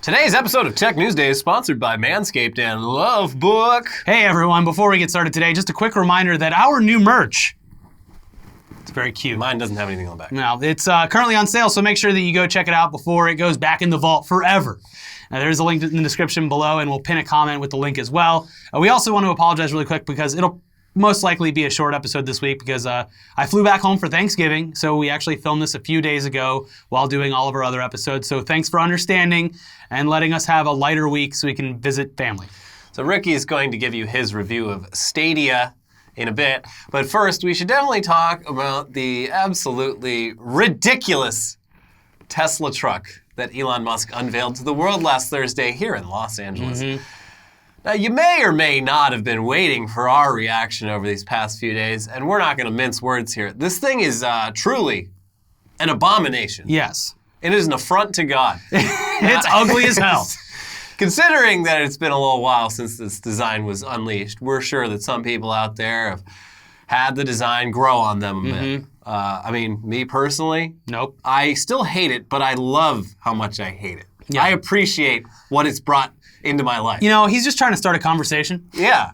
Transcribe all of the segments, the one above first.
Today's episode of TechNewsDay is sponsored by Manscaped and Lovebook. Hey everyone, before we get started today, just a quick reminder that our new merch, it's very cute. Mine doesn't have anything on the back. No, it's currently on sale, so make sure that you go check it out before it goes back in the vault forever. There's a link in the description below, and we'll pin a comment with the link as well. We also want to apologize really quick because it'll most likely be a short episode this week because I flew back home for Thanksgiving, so we actually filmed this a few days ago while doing all of our other episodes. So thanks for understanding and letting us have a lighter week so we can visit family. So Ricky is going to give you his review of Stadia in a bit, but first we should definitely talk about the absolutely ridiculous Tesla truck that Elon Musk unveiled to the world last Thursday here in Los Angeles. Now, you may or may not have been waiting for our reaction over these past few days, and we're not going to mince words here. This thing is truly an abomination. Yes. It is an affront to God. It's ugly as hell. Considering that it's been a little while since this design was unleashed, we're sure that some people out there have had the design grow on them a bit. I mean, me personally, Nope. I still hate it, but I love how much I hate it. Yeah. I appreciate what it's brought into my life. You know, he's just trying to start a conversation. Yeah.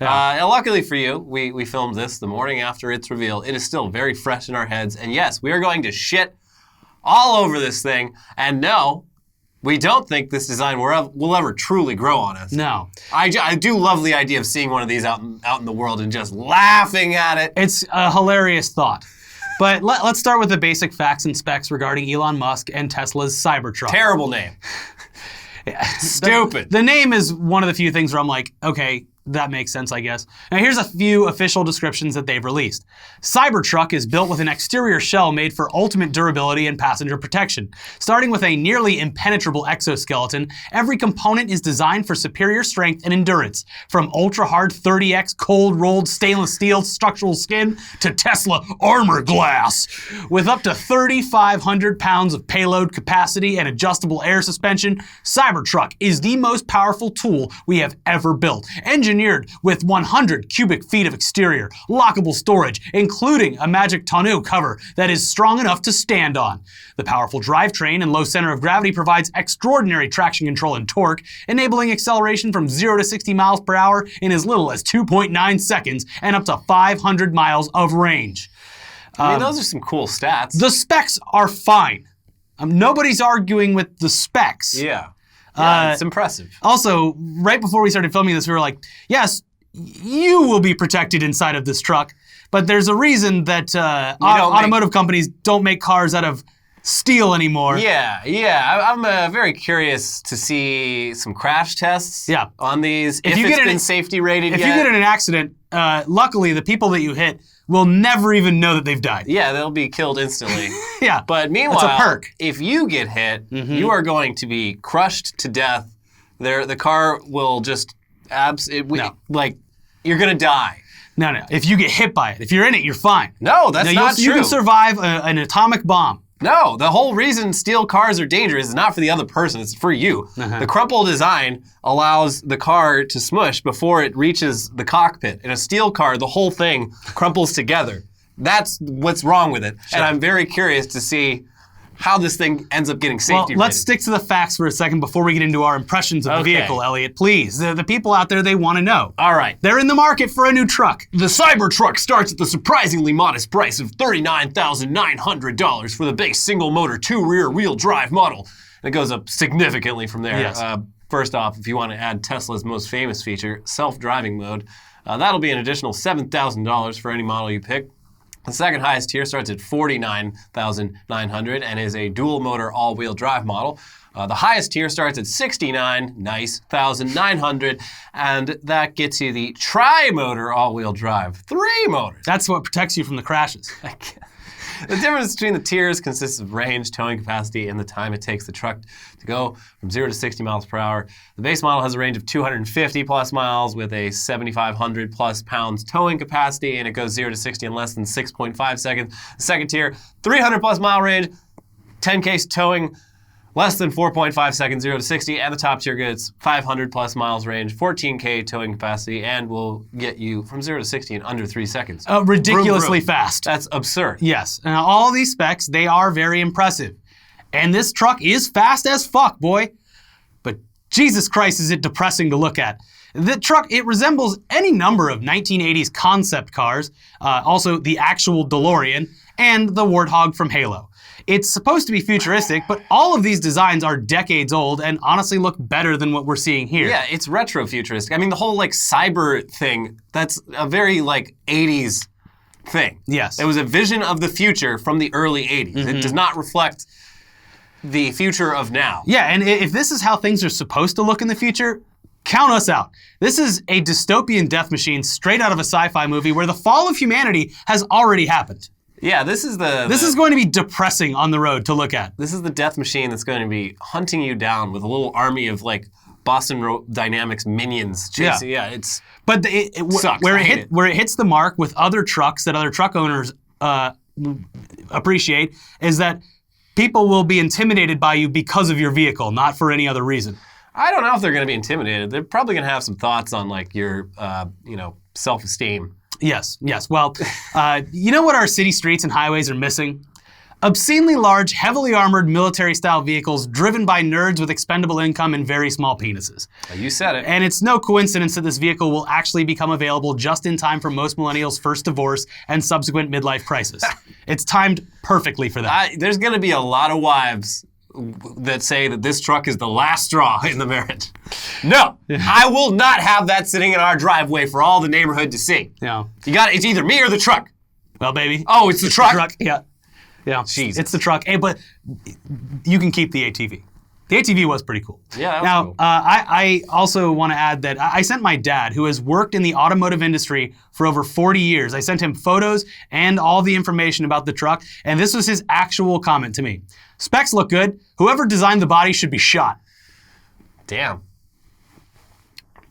Yeah. Luckily for you, we filmed this the morning after its reveal. It is still very fresh in our heads. And yes, we are going to shit all over this thing. And no, we don't think this design will ever truly grow on us. No. I do love the idea of seeing one of these out in the world and just laughing at it. It's a hilarious thought. But let's start with the basic facts and specs regarding Elon Musk and Tesla's Cybertruck. Terrible name. Stupid. The name is one of the few things where I'm like, okay, that makes sense, I guess. Now here's a few official descriptions that they've released. Cybertruck is built with an exterior shell made for ultimate durability and passenger protection. Starting with a nearly impenetrable exoskeleton, every component is designed for superior strength and endurance. From ultra-hard 30X cold-rolled stainless steel structural skin to Tesla armor glass. With up to 3,500 pounds of payload capacity and adjustable air suspension, Cybertruck is the most powerful tool we have ever built. Engineered with 100 cubic feet of exterior, lockable storage, including a magic tonneau cover that is strong enough to stand on. The powerful drivetrain and low center of gravity provides extraordinary traction control and torque, enabling acceleration from 0 to 60 miles per hour in as little as 2.9 seconds and up to 500 miles of range. I mean, those are some cool stats. The specs are fine. Nobody's arguing with the specs. Yeah. It's impressive. Also, right before we started filming this, we were like, yes, you will be protected inside of this truck, but there's a reason that automotive companies don't make cars out of steel anymore. Yeah. I'm very curious to see some crash tests on these, if it's been safety rated yet. If you get in an accident, luckily the people that you hit will never even know that they've died. Yeah, they'll be killed instantly. Yeah. But meanwhile, that's a perk. If you get hit, you are going to be crushed to death. The car will just like, you're going to die. No. If you get hit by it, if you're in it, you're fine. No, that's not true. You can survive an atomic bomb. No, the whole reason steel cars are dangerous is not for the other person, it's for you. The crumple design allows the car to smush before it reaches the cockpit. In a steel car, the whole thing crumples together. That's what's wrong with it. Sure. And I'm very curious to see how this thing ends up getting safety rated. Let's stick to the facts for a second before we get into our impressions of the vehicle, Elliot. Please, the people out there, they want to know. All right. They're in the market for a new truck. The Cybertruck starts at the surprisingly modest price of $39,900 for the base single-motor, 2 rear-wheel drive model. And it goes up significantly from there. Yes. First off, if you want to add Tesla's most famous feature, self-driving mode, that'll be an additional $7,000 for any model you pick. The second highest tier starts at $49,900 and is a dual motor all-wheel drive model. The highest tier starts at $69,900 and that gets you the tri-motor all-wheel drive. 3 motors. That's what protects you from the crashes. The difference between the tiers consists of range, towing capacity, and the time it takes the truck to go from 0 to 60 miles per hour. The base model has a range of 250 plus miles with a 7,500 plus pounds towing capacity, and it goes 0 to 60 in less than 6.5 seconds. The second tier, 300 plus mile range, 10K towing, less than 4.5 seconds, 0 to 60, and the top tier gets 500 plus miles range, 14K towing capacity, and will get you from 0 to 60 in under 3 seconds. Ridiculously fast. That's absurd. Yes. Now, all these specs, they are very impressive. And this truck is fast as fuck, boy. but Jesus Christ, is it depressing to look at. The truck, it resembles any number of 1980s concept cars, also the actual DeLorean, and the Warthog from Halo. It's supposed to be futuristic, but all of these designs are decades old and honestly look better than what we're seeing here. Yeah, it's retro-futuristic. I mean, the whole, like, cyber thing, that's a very, like, 80s thing. Yes. It was a vision of the future from the early 80s. It does not reflect the future of now. Yeah, and if this is how things are supposed to look in the future, count us out. This is a dystopian death machine straight out of a sci-fi movie where the fall of humanity has already happened. Yeah, this is This is going to be depressing on the road to look at. This is the death machine that's going to be hunting you down with a little army of, like, Boston Dynamics minions chasing. Yeah, it's... But sucks. Where it hits the mark with other trucks that other truck owners appreciate is that people will be intimidated by you because of your vehicle, not for any other reason. I don't know if they're going to be intimidated. They're probably going to have some thoughts on, like, your, self-esteem. Yes. Well, you know what our city streets and highways are missing? Obscenely large, heavily armored military-style vehicles driven by nerds with expendable income and very small penises. You said it. And it's no coincidence that this vehicle will actually become available just in time for most millennials' first divorce and subsequent midlife crisis. It's timed perfectly for that. There's going to be a lot of wives that say that this truck is the last straw in the marriage. No, I will not have that sitting in our driveway for all the neighborhood to see. Yeah. It's either me or the truck. Well, baby. Oh, it's the truck? Yeah. Jesus. It's the truck. Hey, but you can keep the ATV. The ATV was pretty cool. Yeah, that was now, cool. I also want to add that I sent my dad, who has worked in the automotive industry for over 40 years, I sent him photos and all the information about the truck, and this was his actual comment to me. Specs look good. Whoever designed the body should be shot. Damn.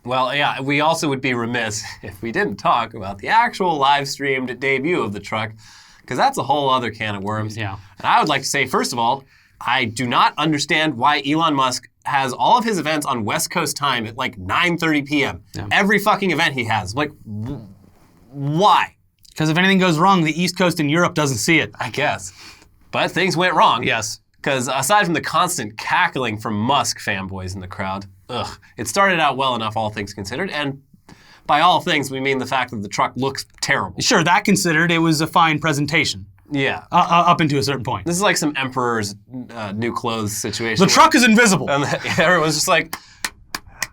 Well, yeah, we also would be remiss if we didn't talk about the actual live-streamed debut of the truck, because that's a whole other can of worms. Yeah. And I would like to say, first of all, I do not understand why Elon Musk has all of his events on West Coast time at like 9:30 p.m. Yeah. Every fucking event he has. Like, why? Because if anything goes wrong, the East Coast in Europe doesn't see it. I guess. But things went wrong. Yes. Because aside from the constant cackling from Musk fanboys in the crowd, it started out well enough, all things considered, and by all things, we mean the fact that the truck looks terrible. Sure, that considered, it was a fine presentation. Yeah. Up until a certain point. This is like some Emperor's new clothes situation. The truck is invisible. And everyone's just like,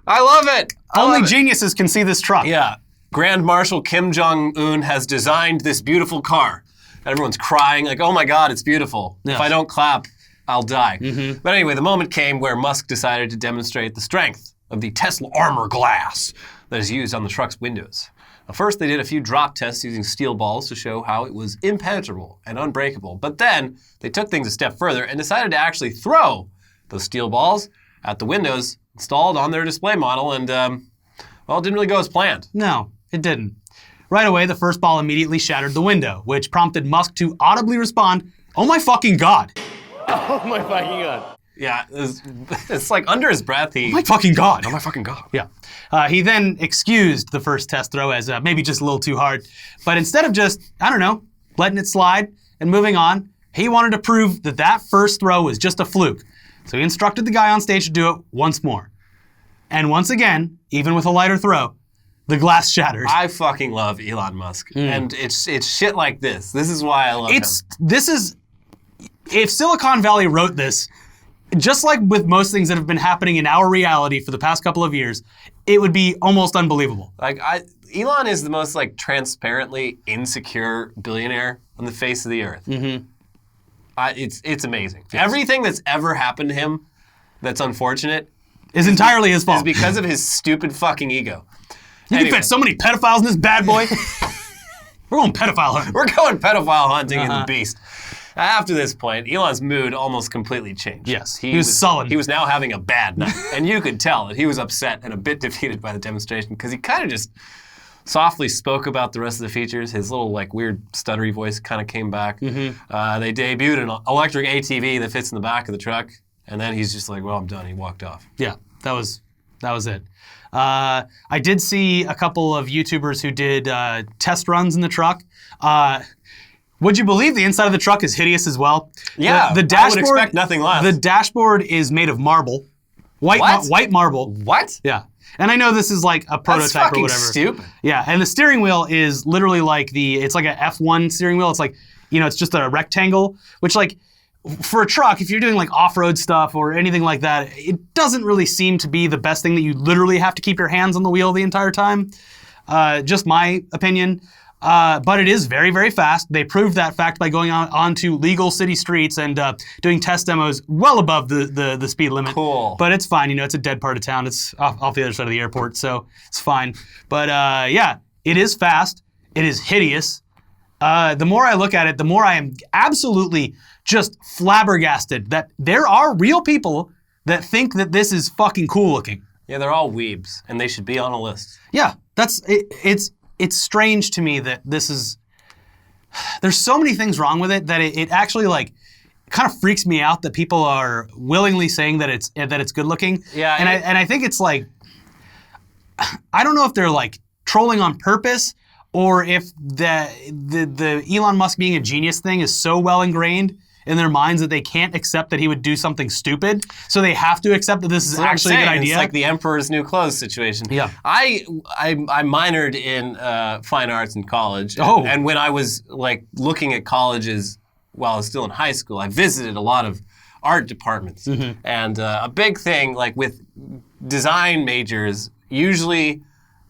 I love it. Only geniuses can see this truck. Yeah. Grand Marshal Kim Jong-un has designed this beautiful car. Everyone's crying, like, oh my God, it's beautiful. Yes. If I don't clap, I'll die. But anyway, the moment came where Musk decided to demonstrate the strength of the Tesla armor glass that is used on the truck's windows. First, they did a few drop tests using steel balls to show how it was impenetrable and unbreakable. But then they took things a step further and decided to actually throw those steel balls at the windows installed on their display model, and well, it didn't really go as planned. No, it didn't. Right away, the first ball immediately shattered the window, which prompted Musk to audibly respond, "Oh my fucking God." Oh my fucking God. Yeah, it's like under his breath, Oh my fucking God. oh my fucking God. Yeah. He then excused the first test throw as maybe just a little too hard. But instead of just, I don't know, letting it slide and moving on, he wanted to prove that that first throw was just a fluke. So he instructed the guy on stage to do it once more. And once again, even with a lighter throw, the glass shattered. I fucking love Elon Musk. And it's shit like this. This is why I love him. If Silicon Valley wrote this, just like with most things that have been happening in our reality for the past couple of years, it would be almost unbelievable. Like, Elon is the most, like, transparently insecure billionaire on the face of the earth. It's amazing. Yes. Everything that's ever happened to him that's unfortunate Is entirely his fault. is because of his stupid fucking ego. You Anyway. can fit so many pedophiles in this bad boy. We're going pedophile hunting. We're going pedophile hunting in the beast. After this point, Elon's mood almost completely changed. Yes, he was sullen. He was now having a bad night. And you could tell that he was upset and a bit defeated by the demonstration because he kind of just softly spoke about the rest of the features. His little, like, weird stuttery voice kind of came back. They debuted an electric ATV that fits in the back of the truck. And then he's just like, well, I'm done. He walked off. Yeah, that was it. I did see a couple of YouTubers who did test runs in the truck. Would you believe the inside of the truck is hideous as well? Yeah, the I would expect nothing less. The dashboard is made of marble. White marble. What? Yeah. And I know this is like a prototype or whatever. Stupid. Yeah, and the steering wheel is literally like it's like a F1 steering wheel. It's like, it's just a rectangle, which like for a truck, if you're doing like off-road stuff or anything like that, it doesn't really seem to be the best thing that you literally have to keep your hands on the wheel the entire time. Just my opinion. But it is very, very fast. They proved that fact by going onto legal city streets and doing test demos well above the speed limit. Cool. But it's fine. It's a dead part of town. It's off the other side of the airport, so it's fine. But yeah, it is fast. It is hideous. The more I look at it, the more I am absolutely just flabbergasted that there are real people that think that this is fucking cool looking. Yeah, they're all weebs, and they should be on a list. Yeah, it's strange to me that this is. There's so many things wrong with it that it actually like kind of freaks me out that people are willingly saying that it's good looking. Yeah, and I think it's like, I don't know if they're like trolling on purpose or if the Elon Musk being a genius thing is so well ingrained in their minds that they can't accept that he would do something stupid, so they have to accept that this is actually a good idea. It's like the Emperor's New Clothes situation. Yeah. I minored in fine arts in college. Oh. And when I was like looking at colleges while I was still in high school, I visited a lot of art departments. Mm-hmm. And a big thing like with design majors, usually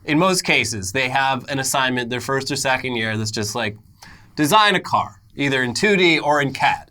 in most cases, they have an assignment their first or second year that's just like design a car, either in 2D or in CAD.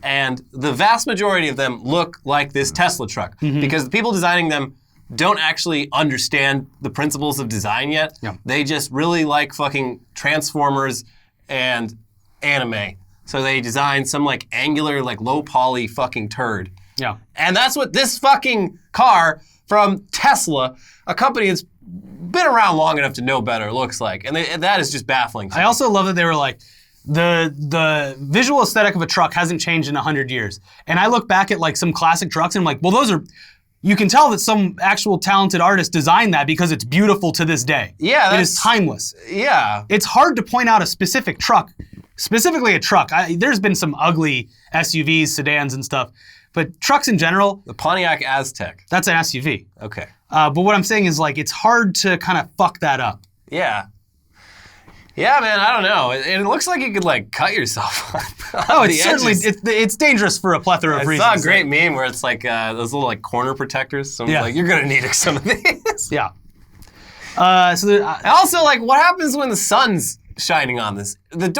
And the vast majority of them look like this Tesla truck because the people designing them don't actually understand the principles of design yet. Yeah. They just really like fucking Transformers and anime. So they design some like angular, like low poly fucking turd. Yeah. And that's what this fucking car from Tesla, a company that's been around long enough to know better, looks like. And that is just baffling to me. I also love that they were like, the visual aesthetic of a truck hasn't changed in 100 years. And I look back at like some classic trucks and I'm like, well, you can tell that some actual talented artist designed that because it's beautiful to this day. Yeah. It is timeless. Yeah. It's hard to point out a specific truck, specifically a truck. There's been some ugly SUVs, sedans and stuff, but trucks in general. The Pontiac Aztek. That's an SUV. Okay. But what I'm saying is like, it's hard to kind of fuck that up. Yeah. Yeah, man, I don't know. It looks like you could like cut yourself on Oh, the it's certainly edges. it's dangerous for a plethora of I reasons. saw a great meme where it's like those little like corner protectors. Someone's like, you're gonna need some of these. Yeah. And also, like, what happens when the sun's shining on this? The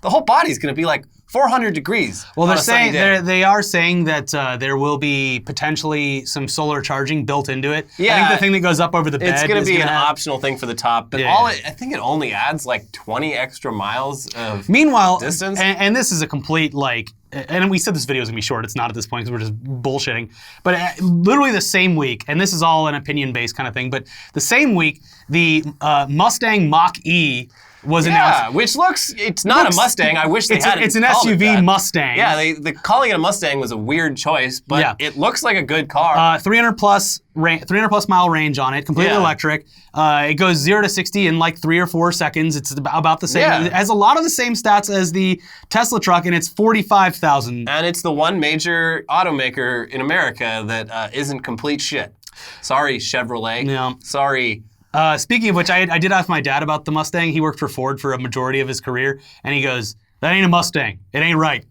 whole body's gonna be like 400 degrees. Well, on a sunny day. they are saying that there will be potentially some solar charging built into it. Yeah, I think the thing that goes up over the bed it's going to is be an have... optional thing for the top, but I think it only adds like 20 extra miles of Meanwhile, distance. And this is a complete like, and we said this video is gonna be short. It's not at this point because we're just bullshitting. But literally the same week, and this is all an opinion-based kind of thing. But the same week, the Mustang Mach-E was announced. Which it's not a Mustang. I wish they had. It's an SUV Mustang. Yeah, they calling it a Mustang was a weird choice, but it looks like a good car. 300 plus mile range on it, completely electric. It goes 0 to 60 in like 3 or 4 seconds. It's about the same. Yeah. It has a lot of the same stats as the Tesla truck, and it's 45,000. And it's the one major automaker in America that isn't complete shit. Sorry, Chevrolet. Yeah. Sorry. Speaking of which, I did ask my dad about the Mustang. He worked for Ford for a majority of his career, and he goes, "That ain't a Mustang. It ain't right."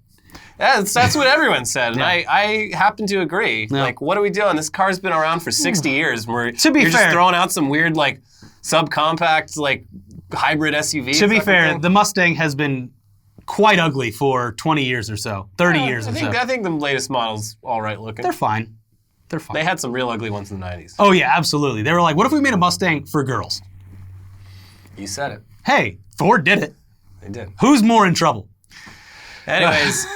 Yeah, that's what everyone said, and I happen to agree. Yeah. Like, what are we doing? This car's been around for 60 years. You're just throwing out some weird, like, subcompact, like, hybrid SUV. To be fair, the Mustang has been quite ugly for 20 years or so, 30 years or so. I think the latest model's all right looking. They're fine. They're fine. They had some real ugly ones in the 90s. Oh, yeah, absolutely. They were like, what if we made a Mustang for girls? You said it. Hey, Ford did it. They did. Who's more in trouble? Anyways,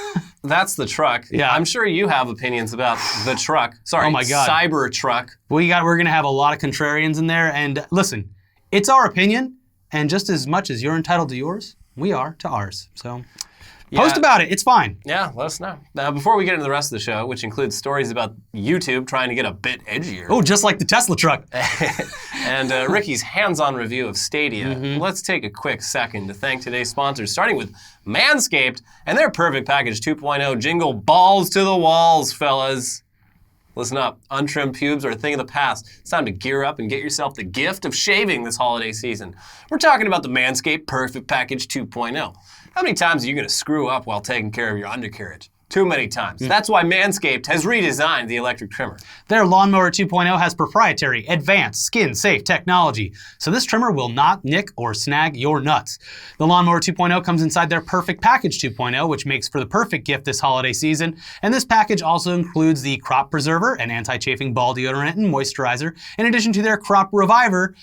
that's the truck. Yeah. I'm sure you have opinions about the truck. Sorry, oh my God. Cybertruck. We're going to have a lot of contrarians in there. And listen, it's our opinion. And just as much as you're entitled to yours, we are to ours. So post about it. It's fine. Yeah, let us know. Now, before we get into the rest of the show, which includes stories about YouTube trying to get a bit edgier. Oh, just like the Tesla truck. And Ricky's hands-on review of Stadia. Let's take a quick second to thank today's sponsors, starting with Manscaped and their Perfect Package 2.0 jingle, balls to the walls, fellas. Listen up, untrimmed pubes are a thing of the past. It's time to gear up and get yourself the gift of shaving this holiday season. We're talking about the Manscaped Perfect Package 2.0. How many times are you going to screw up while taking care of your undercarriage? Too many times. That's why Manscaped has redesigned the electric trimmer. Their Lawnmower 2.0 has proprietary, advanced, skin-safe technology, so this trimmer will not nick or snag your nuts. The Lawnmower 2.0 comes inside their Perfect Package 2.0, which makes for the perfect gift this holiday season, and this package also includes the Crop Preserver, an anti-chafing ball deodorant and moisturizer, in addition to their Crop Reviver,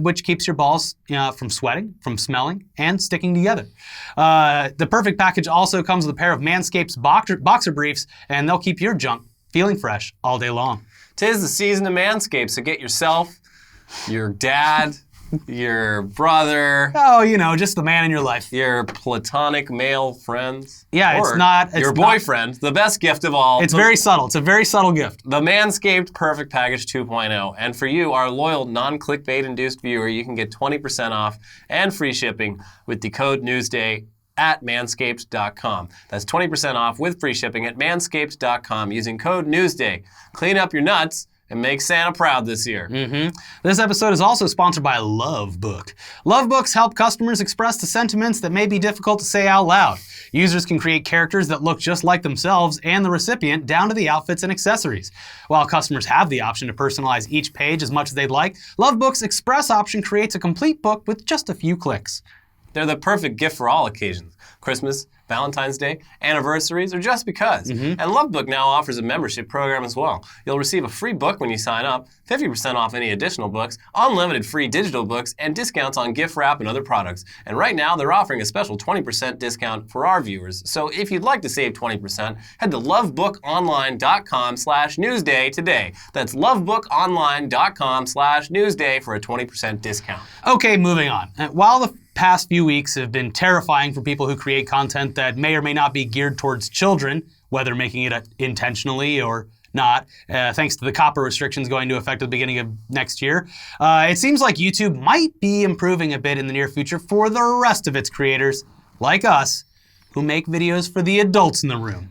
which keeps your balls from sweating, from smelling, and sticking together. The Perfect Package also comes with a pair of Manscaped's boxer briefs, and they'll keep your junk feeling fresh all day long. 'Tis the season of Manscaped, so get yourself, your dad, your brother, Just the man in your life. your platonic male friends. Yeah, or it's not your boyfriend, the best gift of all. It's very subtle. It's a very subtle gift. The Manscaped Perfect Package 2.0. And for you, our loyal non-clickbait-induced viewer, you can get 20% off and free shipping with the code NEWSDAY at manscaped.com. That's 20% off with free shipping at manscaped.com using code NEWSDAY. Clean up your nuts and make Santa proud this year. This episode is also sponsored by Lovebook. Lovebooks help customers express the sentiments that may be difficult to say out loud. Users can create characters that look just like themselves and the recipient, down to the outfits and accessories. While customers have the option to personalize each page as much as they'd like, Lovebook's Express option creates a complete book with just a few clicks. They're the perfect gift for all occasions. Christmas, Valentine's Day, anniversaries, or just because. And Lovebook now offers a membership program as well. You'll receive a free book when you sign up, 50% off any additional books, unlimited free digital books, and discounts on gift wrap and other products. And right now, they're offering a special 20% discount for our viewers. So if you'd like to save 20%, head to lovebookonline.com/newsday today. That's lovebookonline.com/newsday for a 20% discount. Okay, moving on. While the past few weeks have been terrifying for people who create content that may or may not be geared towards children, whether making it intentionally or not, thanks to the copper restrictions going into effect at the beginning of next year, it seems like YouTube might be improving a bit in the near future for the rest of its creators, like us, who make videos for the adults in the room.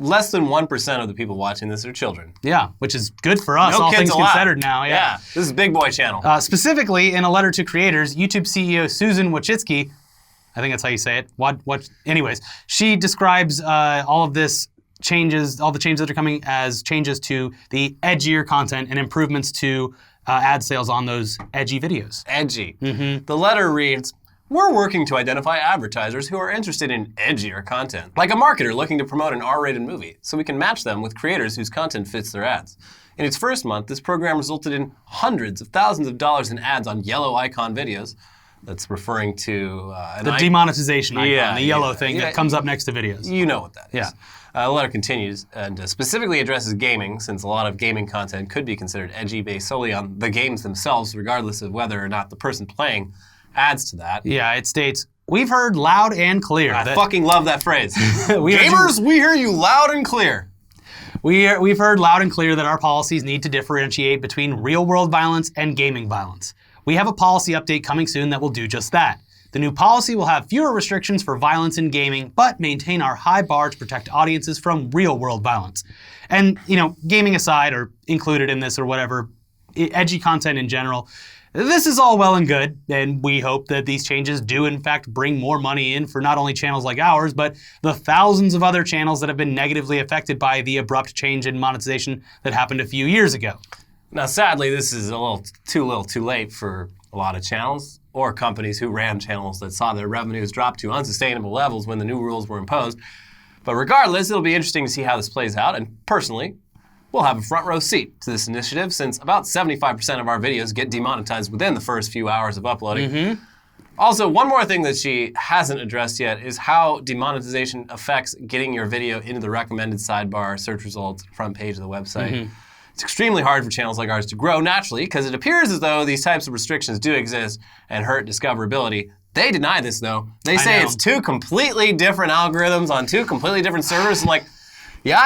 Less than 1% of the people watching this are children. Yeah, which is good for us, No all kids things allowed. considered now. Yeah, this is Big Boy Channel. Specifically, in a letter to creators, YouTube CEO Susan Wojcicki, I think that's how you say it. Anyways, she describes all of this changes, all the changes that are coming as changes to the edgier content and improvements to ad sales on those edgy videos. Edgy. The letter reads, "We're working to identify advertisers who are interested in edgier content, like a marketer looking to promote an R-rated movie, so we can match them with creators whose content fits their ads. In its first month, this program resulted in hundreds of thousands of dollars in ads on yellow icon videos." That's referring to the demonetization icon, the yellow thing yeah. that comes up next to videos. You know what that is. Yeah. The letter continues and specifically addresses gaming, since a lot of gaming content could be considered edgy based solely on the games themselves, regardless of whether or not the person playing adds to that. Yeah, it states, "We've heard loud and clear." I fucking love that phrase. We heard Gamers, we hear you loud and clear. We've heard loud and clear that our policies need to differentiate between real-world violence and gaming violence. We have a policy update coming soon that will do just that. The new policy will have fewer restrictions for violence in gaming, but maintain our high bar to protect audiences from real-world violence. And, gaming aside, or included in this or whatever, edgy content in general, this is all well and good, and we hope that these changes do in fact bring more money in for not only channels like ours, but the thousands of other channels that have been negatively affected by the abrupt change in monetization that happened a few years ago. Now, sadly, this is a little too late for a lot of channels or companies who ran channels that saw their revenues drop to unsustainable levels when the new rules were imposed. But regardless, it'll be interesting to see how this plays out, and personally, we'll have a front row seat to this initiative since about 75% of our videos get demonetized within the first few hours of uploading. Also, one more thing that she hasn't addressed yet is how demonetization affects getting your video into the recommended sidebar, search results, front page of the website. It's extremely hard for channels like ours to grow naturally because it appears as though these types of restrictions do exist and hurt discoverability. They deny this, though. They say it's two completely different algorithms on two completely different servers, and I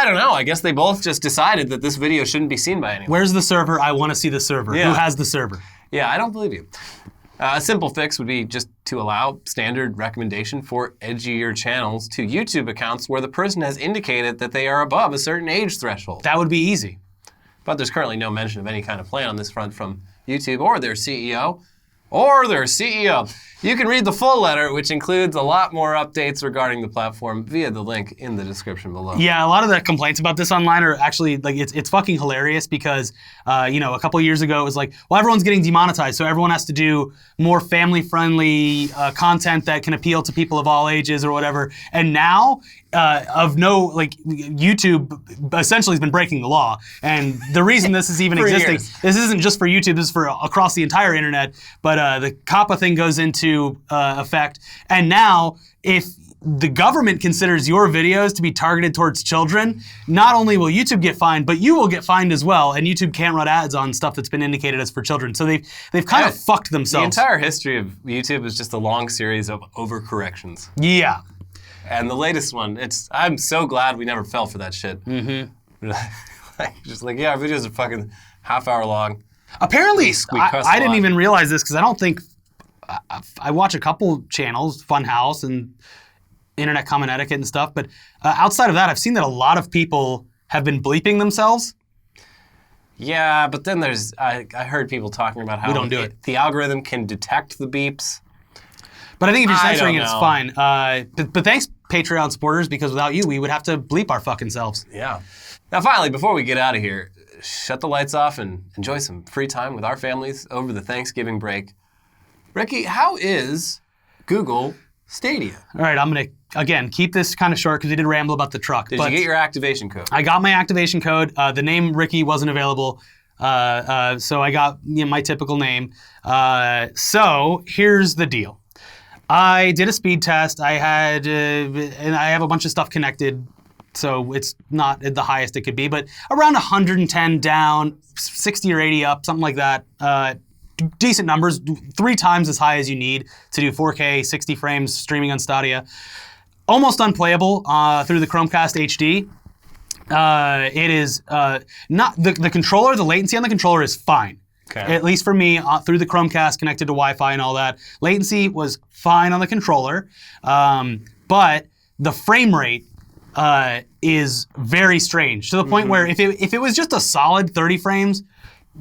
don't know. I guess they both just decided that this video shouldn't be seen by anyone. Where's the server? I want to see the server. Yeah. Who has the server? Yeah, I don't believe you. A simple fix would be just to allow standard recommendation for edgier channels to YouTube accounts where the person has indicated that they are above a certain age threshold. That would be easy. But there's currently no mention of any kind of plan on this front from YouTube or their CEO. You can read the full letter, which includes a lot more updates regarding the platform via the link in the description below. Yeah, a lot of the complaints about this online are actually, like, it's fucking hilarious because, a couple years ago it was like, well, everyone's getting demonetized, so everyone has to do more family-friendly content that can appeal to people of all ages or whatever. And now, YouTube essentially has been breaking the law. And the reason this is even existing, this isn't just for YouTube, this is for across the entire internet, but the COPPA thing goes into effect. And now, if the government considers your videos to be targeted towards children, not only will YouTube get fined, but you will get fined as well, and YouTube can't run ads on stuff that's been indicated as for children. So they've kind of fucked themselves. The entire history of YouTube is just a long series of overcorrections. Yeah. And the latest one, I'm so glad we never fell for that shit. Mm-hmm. Our videos are fucking half-hour long. Apparently, I didn't even realize this because I don't think, I watch a couple channels, Funhouse and Internet Common Etiquette and stuff, but outside of that, I've seen that a lot of people have been bleeping themselves. Yeah, but then I heard people talking about how we don't do it. The algorithm can detect the beeps. But I think if you're censoring it, it's fine. But thanks, Patreon supporters, because without you, we would have to bleep our fucking selves. Yeah. Now, finally, before we get out of here, shut the lights off and enjoy some free time with our families over the Thanksgiving break. Ricky, how is Google Stadia? All right, I'm going to, again, keep this kind of short because we did ramble about the truck. Did you get your activation code? I got my activation code. The name Ricky wasn't available, so I got my typical name. So here's the deal. I did a speed test. And I have a bunch of stuff connected, so it's not the highest it could be, but around 110 down, 60 or 80 up, something like that. Decent numbers, 3 times as high as you need to do 4K, 60 frames streaming on Stadia. Almost unplayable through the Chromecast HD. It is not the controller. The latency on the controller is fine. Okay. At least for me, through the Chromecast connected to Wi-Fi and all that. Latency was fine on the controller, but the frame rate is very strange to the point where if it was just a solid 30 frames,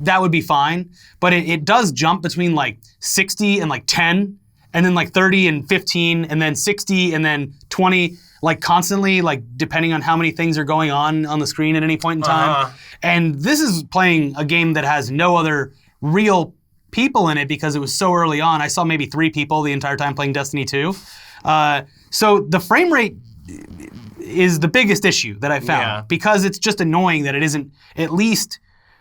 that would be fine. But it does jump between like 60 and like 10, and then like 30 and 15, and then 60 and then 20, like constantly, like depending on how many things are going on the screen at any point in time. And this is playing a game that has no other real people in it because it was so early on. I saw maybe 3 people the entire time playing Destiny 2. So the frame rate is the biggest issue that I found because it's just annoying that it isn't at least,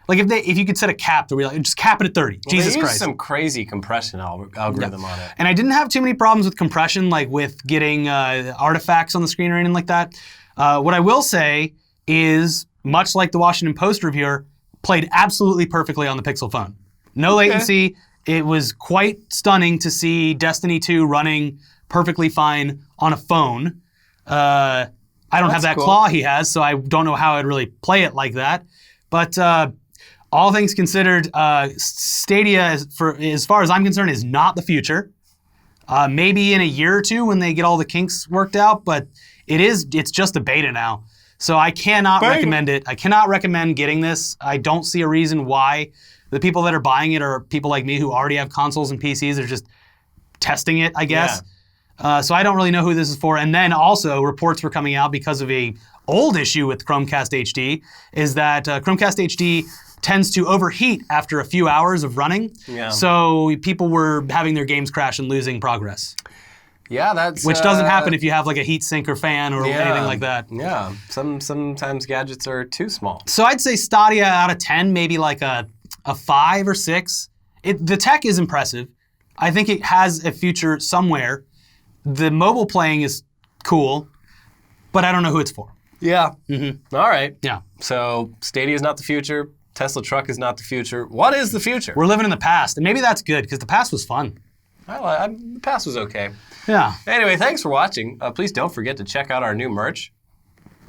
like if you could set a cap to be like, just cap it at 30. Jesus Christ. Some crazy compression algorithm on it. And I didn't have too many problems with compression, like with getting artifacts on the screen or anything like that. What I will say is, much like the Washington Post reviewer, played absolutely perfectly on the Pixel phone. No latency. It was quite stunning to see Destiny 2 running perfectly fine on a phone. I don't have that claw he has, so I don't know how I'd really play it like that. But all things considered, Stadia, as far as I'm concerned, is not the future. Maybe in a year or two when they get all the kinks worked out, but it's just a beta now. So I cannot recommend it. I cannot recommend getting this. I don't see a reason why. The people that are buying it are people like me who already have consoles and PCs. They're just testing it, I guess. Yeah. So I don't really know who this is for. And then also, reports were coming out because of a old issue with Chromecast HD, is that Chromecast HD tends to overheat after a few hours of running. Yeah. So people were having their games crash and losing progress. Yeah, that's... Which doesn't happen if you have like a heat sink or fan or anything like that. Yeah, sometimes gadgets are too small. So I'd say Stadia out of 10, maybe like a 5 or 6. The tech is impressive. I think it has a future somewhere. The mobile playing is cool, but I don't know who it's for. Yeah. Mm-hmm. All right. Yeah. So Stadia is not the future. Tesla truck is not the future. What is the future? We're living in the past, and maybe that's good because the past was fun. The past was okay. Yeah. Anyway, thanks for watching. Please don't forget to check out our new merch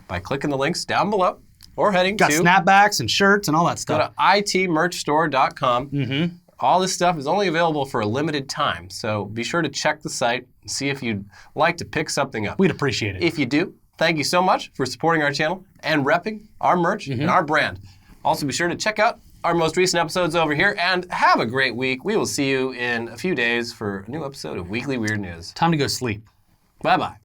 by clicking the links down below or heading Got snapbacks and shirts and all that stuff. Go to itmerchstore.com. All this stuff is only available for a limited time, so be sure to check the site and see if you'd like to pick something up. We'd appreciate it. If you do, thank you so much for supporting our channel and repping our merch and our brand. Also, be sure to check out our most recent episodes over here, and have a great week. We will see you in a few days for a new episode of Weekly Weird News. Time to go sleep. Bye-bye.